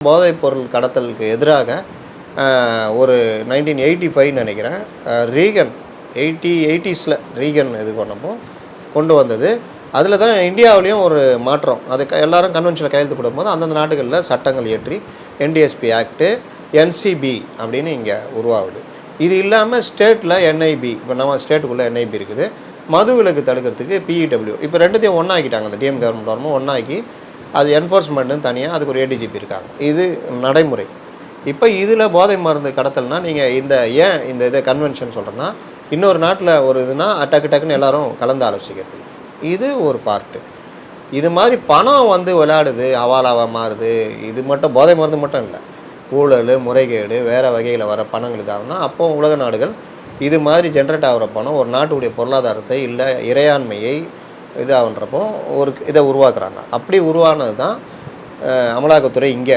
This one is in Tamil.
போதைப் பொருள் கடத்தலுக்கு எதிராக ஒரு 1985 நினைக்கிறேன், ரீகன் 80s ரீகன் இது பண்ணப்போ கொண்டு வந்தது. அதில் தான் இந்தியாவிலையும் ஒரு மாற்றம். அது எல்லாரும் கன்வென்ஷனில் கையெழுத்து போடும்போது அந்தந்த நாடுகளில் சட்டங்கள் இயற்றி என்டிஎஸ்பி ஆக்ட்டு, என்சிபி அப்படின்னு இங்கே உருவாகுது. இது இல்லாமல் ஸ்டேட்டில் என்ஐபி, இப்போ நம்ம ஸ்டேட்டுக்குள்ளே என்ஐபி இருக்குது, மது விலக்கு தடுக்கிறதுக்கு பிஇடபிள்யூ. இப்போ ரெண்டுத்தையும் ஒன்றாக்கிட்டாங்க. அந்த டிஎம் கவர்மெண்ட் வரணும் ஒன்றாக்கி அது என்ஃபோர்ஸ்மெண்ட்டுன்னு தனியாக அதுக்கு ஒரு ஏடிஜிபி இருக்காங்க. இது நடைமுறை. இப்போ இதில் போதை மருந்து கடத்தல்னால் நீங்கள் ஏன் இதை கன்வென்ஷன் சொல்கிறேன்னா, இன்னொரு நாட்டில் ஒரு இதுனா டக்குன்னு எல்லோரும் கலந்து ஆலோசிக்கிறது. இது ஒரு பார்ட்டு. இது மாதிரி பணம் விளையாடுது, அவாலாவாக மாறுது. இது மட்டும் போதை மருந்து மட்டும் இல்லை, ஊழல், முறைகேடு, வேறு வகையில் வர பணங்கள் இதாகுனா அப்போது உலக நாடுகள் இது மாதிரி ஜென்ரேட் ஆகிற பணம் ஒரு நாட்டுடைய பொருளாதாரத்தை இல்லை இறையாண்மையை இதாகன்றப்போ இதை உருவாக்குறாங்க. அப்படி உருவானது தான் அமலாக்கத்துறை இங்கே